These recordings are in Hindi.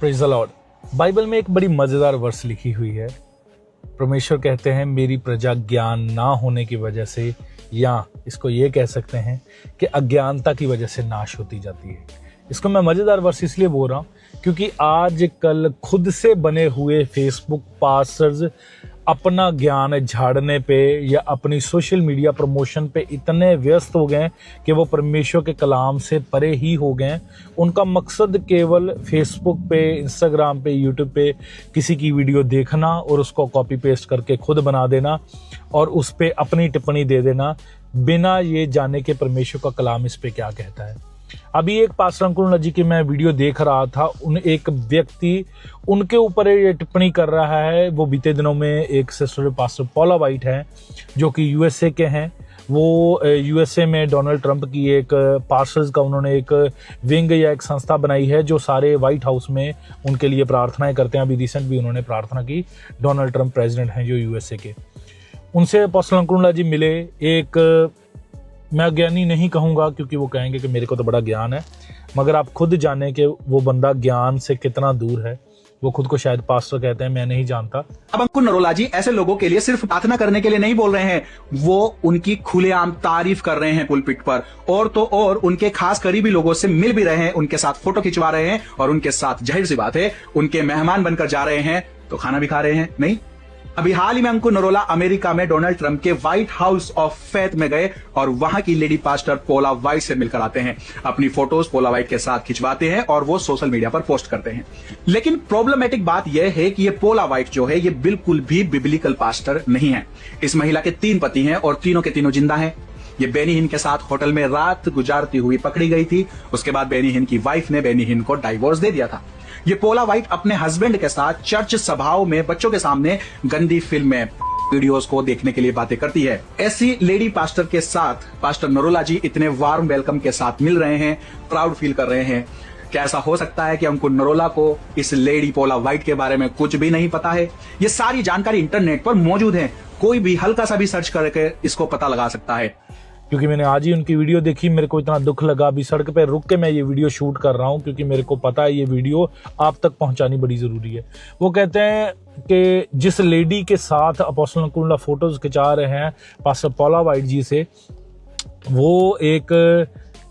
Praise the Lord. बाइबल में एक बड़ी मज़ेदार वर्स लिखी हुई है। परमेश्वर कहते हैं मेरी प्रजा ज्ञान ना होने की वजह से, या इसको ये कह सकते हैं कि अज्ञानता की वजह से नाश होती जाती है। इसको मैं मज़ेदार वर्स इसलिए बोल रहा हूँ क्योंकि आजकल खुद से बने हुए फेसबुक पास्टर्स अपना ज्ञान झाड़ने पे या अपनी सोशल मीडिया प्रमोशन पे इतने व्यस्त हो गए कि वो परमेश्वर के कलाम से परे ही हो गए। उनका मकसद केवल फेसबुक पे, इंस्टाग्राम पे, यूट्यूब पे किसी की वीडियो देखना और उसको कॉपी पेस्ट करके खुद बना देना और उस पे अपनी टिप्पणी दे देना, बिना ये जाने के परमेश्वर का कलाम इस पे क्या कहता है। अभी एक पास्टर अंकुर जी की मैं वीडियो देख रहा था, एक व्यक्ति उनके ऊपर ये टिप्पणी कर रहा है। वो बीते दिनों में एक सिस्टर पास्टर पॉला वाइट है जो कि यूएसए के हैं। वो यूएसए में डोनाल्ड ट्रंप की एक पास्टर्स का उन्होंने एक विंग या एक संस्था बनाई है जो सारे व्हाइट हाउस में उनके लिए प्रार्थनाएं करते हैं। अभी रिसेंट भी उन्होंने प्रार्थना की। डोनाल्ड ट्रंप प्रेसिडेंट हैं जो यूएसए के। उनसे पास्टर अंकुर जी मिले। एक मैं अज्ञानी नहीं कहूँगा क्योंकि वो कहेंगे कि मेरे को तो बड़ा ज्ञान है, मगर आप खुद जाने कि वो बंदा ज्ञान से कितना दूर है। वो खुद को शायद पास्टर कहते हैं, मैं नहीं जानता। अब अंकुर नरोला जी ऐसे लोगों के लिए सिर्फ प्रार्थना करने के लिए नहीं बोल रहे हैं, वो उनकी खुलेआम तारीफ कर रहे हैं पुलपिट पर, और तो और उनके खास करीबी लोगों से मिल भी रहे हैं, उनके साथ फोटो खिंचवा रहे हैं और उनके साथ जाहिर सी बात है उनके मेहमान बनकर जा रहे हैं तो खाना भी खा रहे हैं। नहीं, अभी हाल ही में अंकुर नरोला अमेरिका में डोनाल्ड ट्रंप के व्हाइट हाउस ऑफ फेथ में गए और वहां की लेडी पास्टर पोला वाइट से मिलकर आते हैं। अपनी फोटोज पोला वाइट के साथ खिंचवाते हैं और वो सोशल मीडिया पर पोस्ट करते हैं। लेकिन प्रॉब्लमेटिक बात यह है कि ये पोला वाइट जो है ये बिल्कुल भी बिब्लिकल पास्टर नहीं है। इस महिला के 3 पति हैं और तीनों के तीनों जिंदा हैं। ये बेनी हिन के साथ होटल में रात गुजारती हुई पकड़ी गई थी। उसके बाद बेनी हिन की वाइफ ने बेनी हिन को डाइवोर्स दे दिया था। ये पोला वाइट अपने हस्बैंड के साथ चर्च सभाओं में बच्चों के सामने गंदी फिल्में, वीडियोस को देखने के लिए बातें करती है। ऐसी लेडी पास्टर के साथ पास्टर नरोला जी इतने वार्म वेलकम के साथ मिल रहे हैं, प्राउड फील कर रहे हैं। क्या ऐसा हो सकता है कि अंकुर नरोला को इस लेडी पोला वाइट के बारे में कुछ भी नहीं पता है? ये सारी जानकारी इंटरनेट पर मौजूद है, कोई भी हल्का सा भी सर्च करके इसको पता लगा सकता है। क्योंकि मैंने आज ही उनकी वीडियो देखी, मेरे को इतना दुख लगा। अभी सड़क पे रुक के मैं ये वीडियो शूट कर रहा हूँ क्योंकि मेरे को पता है ये वीडियो आप तक पहुंचानी बड़ी जरूरी है। वो कहते हैं कि जिस लेडी के साथ अपोस्टल अंकुर फोटोज खिंचा रहे हैं पास्टर पॉला वाइट जी से, वो एक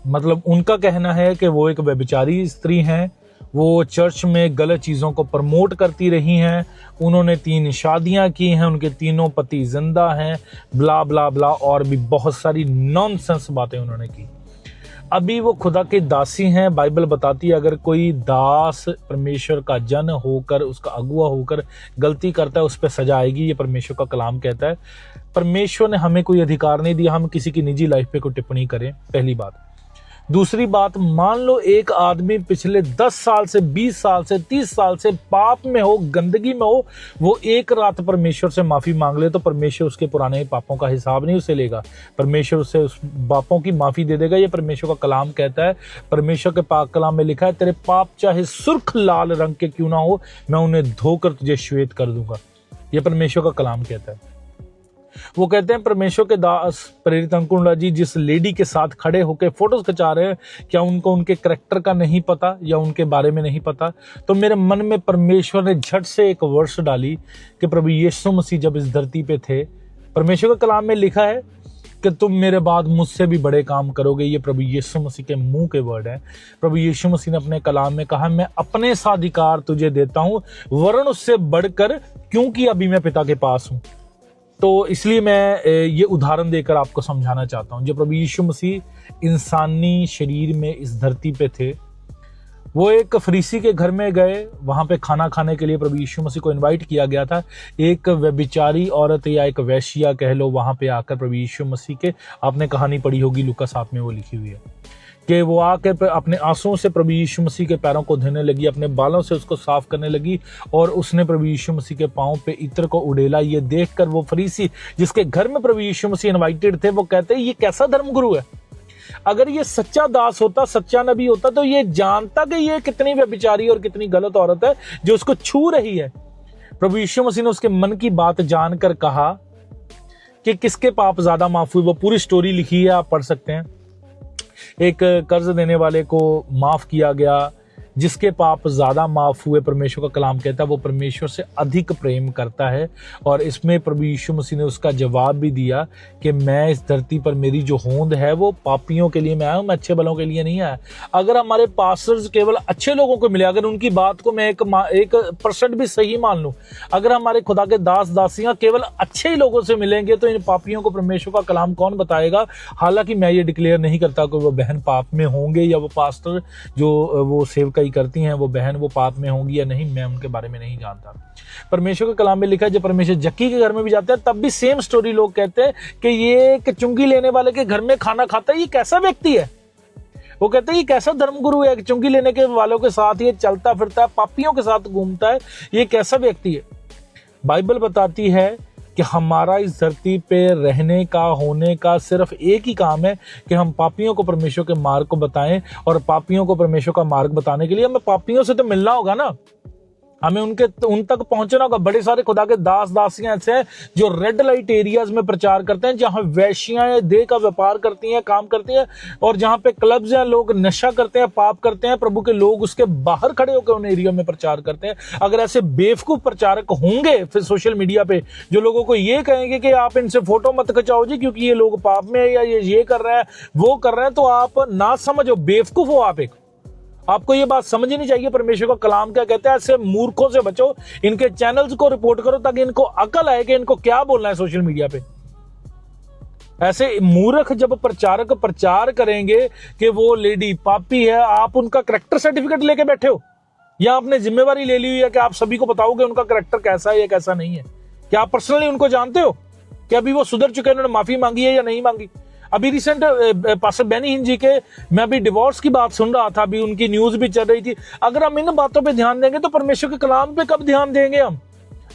मतलब उनका कहना है कि वो एक व्यभिचारी स्त्री हैं। वो चर्च में गलत चीज़ों को प्रमोट करती रही हैं। उन्होंने 3 शादियां की हैं, उनके तीनों पति जिंदा हैं, ब्ला ब्ला ब्ला, और भी बहुत सारी नॉनसेंस बातें उन्होंने की। अभी वो खुदा के दासी हैं। बाइबल बताती है अगर कोई दास परमेश्वर का जन होकर, उसका अगुआ होकर गलती करता है उस पर सजा आएगी। ये परमेश्वर का कलाम कहता है। परमेश्वर ने हमें कोई अधिकार नहीं दिया हम किसी की निजी लाइफ पे कोई टिप्पणी करें, पहली बात। दूसरी बात, मान लो एक आदमी पिछले 10 साल से, 20 साल से, 30 साल से पाप में हो, गंदगी में हो, वो एक रात परमेश्वर से माफी मांग ले तो परमेश्वर उसके पुराने पापों का हिसाब नहीं उसे लेगा। परमेश्वर उसे उस पापों की माफी दे देगा। ये परमेश्वर का कलाम कहता है। परमेश्वर के पाक कलाम में लिखा है तेरे पाप चाहे सुर्ख लाल रंग के क्यों ना हो, मैं उन्हें धोकर तुझे श्वेत कर दूंगा। ये परमेश्वर का कलाम कहता है। वो कहते हैं परमेश्वर के दास प्रेरित अंकुर जी जिस लेडी के साथ खड़े होकर फोटोज खिंचा रहे हैं, क्या उनको उनके करैक्टर का नहीं पता या उनके बारे में नहीं पता? तो मेरे मन में परमेश्वर ने झट से एक वर्ष डाली कि प्रभु यीशु मसीह जब इस धरती पे थे, परमेश्वर के कलाम में लिखा है कि तुम मेरे बाद मुझसे भी बड़े काम करोगे। ये प्रभु यीशु मसीह के मुंह के वर्ड हैं। प्रभु यीशु मसीह ने अपने कलाम में कहा मैं अपने साधिकार तुझे देता हूँ वरन उससे बढ़कर, क्योंकि अभी मैं पिता के पास हूँ। तो इसलिए मैं ये उदाहरण देकर आपको समझाना चाहता हूँ। जब प्रभु यीशु मसीह इंसानी शरीर में इस धरती पे थे, वो एक फरीसी के घर में गए। वहां पे खाना खाने के लिए प्रभु यीशु मसीह को इनवाइट किया गया था। एक व्यभिचारी औरत या एक वैश्या कह लो, वहां पे आकर प्रभु यीशु मसीह के, आपने कहानी पढ़ी होगी लूका 7 में वो लिखी हुई है कि वो आकर अपने आंसुओं से प्रभु यीशु मसीह के पैरों को धोने लगी, अपने बालों से उसको साफ करने लगी और उसने प्रभु यीशु मसीह के पांव पे इत्र को उड़ेला। ये देखकर वो फरीसी जिसके घर में प्रभु यीशु मसीह इनवाइटेड थे, वो कहते हैं ये कैसा धर्मगुरु है? अगर ये सच्चा दास होता, सच्चा नबी होता तो ये जानता कि ये कितनी व्यभिचारी और कितनी गलत औरत है जो उसको छू रही है। प्रभु यीशु मसीह ने उसके मन की बात जानकर कहा कि किसके पाप ज्यादा माफ हुए। वो पूरी स्टोरी लिखी है, आप पढ़ सकते हैं। एक कर्ज देने वाले को माफ किया गया, जिसके पाप ज्यादा माफ हुए, परमेश्वर का कलाम कहता है वो परमेश्वर से अधिक प्रेम करता है। और इसमें प्रभु यीशु मसीह ने उसका जवाब भी दिया कि मैं इस धरती पर मेरी जो होंद है वो पापियों के लिए मैं आया हूं, मैं अच्छे भलों के लिए नहीं आया। अगर हमारे पास्टर्स केवल अच्छे लोगों को मिले, अगर उनकी बात को मैं 1% भी सही मान लूं, अगर हमारे खुदा के दास दासियां केवल अच्छे ही लोगों से मिलेंगे तो इन पापियों को परमेश्वर का कलाम कौन बताएगा। हालांकि मैं ये डिक्लेयर नहीं करता कि वो बहन पाप में होंगे या वो पास्टर जो वो सेवकाई करती हैं वो बहन वो पाप में होंगी या नहीं, मैं उनके बारे में नहीं जानता। परमेश्वर के कलाम में लिखा है जब परमेश्वर जक्की के घर में भी जाते हैं तब भी सेम स्टोरी लोग कहते हैं कि ये एक चुंगी लेने वाले के घर में खाना खाता है, ये कैसा व्यक्ति है। वो कहते हैं ये कैसा धर्मगुरु है, चुंगी लेने के वालों के साथ ये चलता फिरता है, पापियों के साथ घूमता है, ये कैसा व्यक्ति है। बाइबल बताती है कि हमारा इस धरती पे रहने का होने का सिर्फ एक ही काम है कि हम पापियों को परमेश्वर के मार्ग को बताएं। और पापियों को परमेश्वर का मार्ग बताने के लिए हमें पापियों से तो मिलना होगा ना, हमें उन तक पहुंचना होगा। बड़े सारे खुदा के दास दासियां ऐसे हैं जो रेड लाइट एरियाज में प्रचार करते हैं, जहां वैश्याएं देह का व्यापार करती हैं, काम करती हैं, और जहां पे क्लब्स हैं, लोग नशा करते हैं, पाप करते हैं, प्रभु के लोग उसके बाहर खड़े होकर उन एरिया में प्रचार करते हैं। अगर ऐसे बेवकूफ प्रचारक होंगे फिर सोशल मीडिया पे जो लोगों को ये कहेंगे कि आप इनसे फोटो मत खिंचाओ जी क्योंकि ये लोग पाप में है या ये कर रहे हैं वो कर रहे हैं, तो आप ना समझो, बेवकूफ हो आप एक। आपको ये बात समझनी चाहिए परमेश्वर का कलाम क्या कहता है। ऐसे मूर्खों से बचो, इनके चैनल्स को रिपोर्ट करो ताकि इनको अकल आए कि इनको क्या बोलना है सोशल मीडिया पे। ऐसे मूर्ख जब प्रचारक प्रचार करेंगे कि वो लेडी पापी है, आप उनका करैक्टर सर्टिफिकेट लेके बैठे हो या आपने जिम्मेवारी ले ली हुई है कि आप सभी को बताओगे उनका करैक्टर कैसा है या कैसा नहीं है। क्या आप पर्सनली उनको जानते हो कि अभी वो सुधर चुके हैं, उन्होंने माफी मांगी है या नहीं मांगी। अभी रिसेंट पास्टर बेनी हिन जी के मैं अभी डिवोर्स की बात सुन रहा था, अभी उनकी न्यूज भी चल रही थी। अगर हम इन बातों पे ध्यान देंगे तो परमेश्वर के कलाम पे कब ध्यान देंगे हम,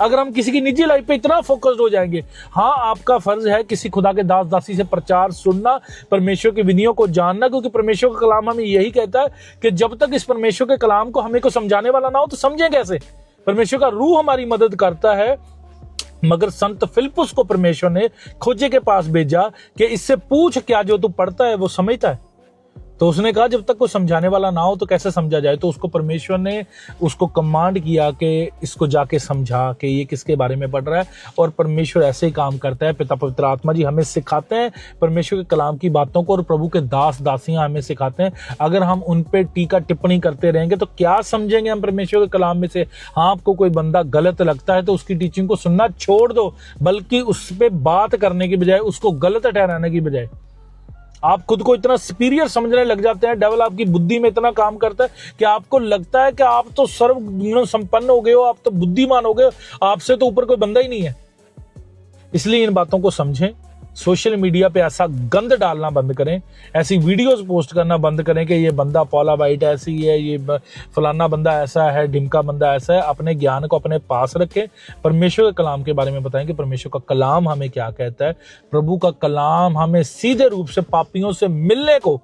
अगर हम किसी की निजी लाइफ पे इतना फोकस्ड हो जाएंगे। हाँ, आपका फर्ज है किसी खुदा के दास दासी से प्रचार सुनना, परमेश्वर की विधियों को जानना, क्योंकि परमेश्वर का कलाम हमें यही कहता है कि जब तक इस परमेश्वर के कलाम को हमें को समझाने वाला ना हो तो समझें कैसे। परमेश्वर का रूह हमारी मदद करता है। मगर संत फिलिप्पुस को परमेश्वर ने खोजे के पास भेजा कि इससे पूछ क्या जो तू पढ़ता है वो समझता है। तो उसने कहा जब तक कोई समझाने वाला ना हो तो कैसे समझा जाए। तो उसको परमेश्वर ने उसको कमांड किया कि इसको जाके समझा कि ये किसके बारे में पढ़ रहा है। और परमेश्वर ऐसे ही काम करता है। पिता पवित्र आत्मा जी हमें सिखाते हैं परमेश्वर के कलाम की बातों को, और प्रभु के दास दासियां हमें सिखाते हैं। अगर हम उन पे टीका टिप्पणी करते रहेंगे तो क्या समझेंगे हम परमेश्वर के कलाम में से। हाँ, आपको कोई बंदा गलत लगता है तो उसकी टीचिंग को सुनना छोड़ दो, बल्कि उस पर बात करने की बजाय उसको गलत ठहराने की बजाय आप खुद को इतना सुपीरियर समझने लग जाते हैं। डेविल आपकी बुद्धि में इतना काम करता है कि आपको लगता है कि आप तो सर्व गुण संपन्न हो गए हो, आप तो बुद्धिमान हो गए हो, आपसे तो ऊपर कोई बंदा ही नहीं है। इसलिए इन बातों को समझें। सोशल मीडिया पे ऐसा गंद डालना बंद करें, ऐसी वीडियोस पोस्ट करना बंद करें कि ये बंदा पॉला वाइट ऐसी है, ये फलाना बंदा ऐसा है, ढिमका बंदा ऐसा है। अपने ज्ञान को अपने पास रखें, परमेश्वर के कलाम के बारे में बताएं कि परमेश्वर का कलाम हमें क्या कहता है। प्रभु का कलाम हमें सीधे रूप से पापियों से मिलने को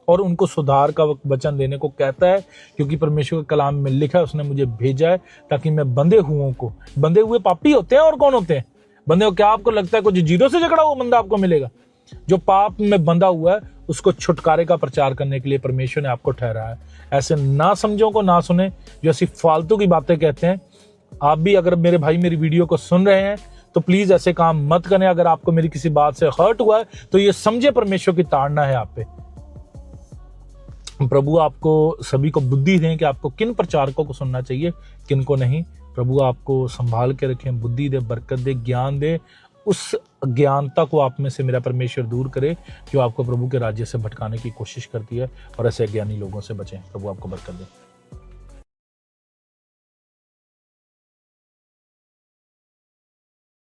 और उनको सुधार का वचन देने को कहता है, क्योंकि परमेश्वर के कलाम में लिखा है, उसने मुझे भेजा है ताकि मैं बंधे हुए पापी होते हैं और कौन होते हैं बंदे हो। क्या आपको लगता है कुछ जीरो से झगड़ा हुआ बंदा आपको मिलेगा? जो पाप में बंधा हुआ है उसको छुटकारे का प्रचार करने के लिए परमेश्वर ने आपको ठहराया है। ऐसे ना समझों को ना सुने जो ऐसी फालतू की बातें कहते हैं। आप भी अगर मेरे भाई मेरी वीडियो को सुन रहे हैं तो प्लीज ऐसे काम मत करें। अगर आपको मेरी किसी बात से हर्ट हुआ है तो ये समझे परमेश्वर की ताड़ना है आप पे। प्रभु आपको सभी को बुद्धि दें कि आपको किन प्रचारकों को सुनना चाहिए, किन को नहीं। प्रभु आपको संभाल के रखें, बुद्धि दे, बरकत दे, ज्ञान दे। उस ज्ञानता को आप में से मेरा परमेश्वर दूर करे जो आपको प्रभु के राज्य से भटकाने की कोशिश करती है, और ऐसे अज्ञानी लोगों से बचें। प्रभु आपको बरकत दे।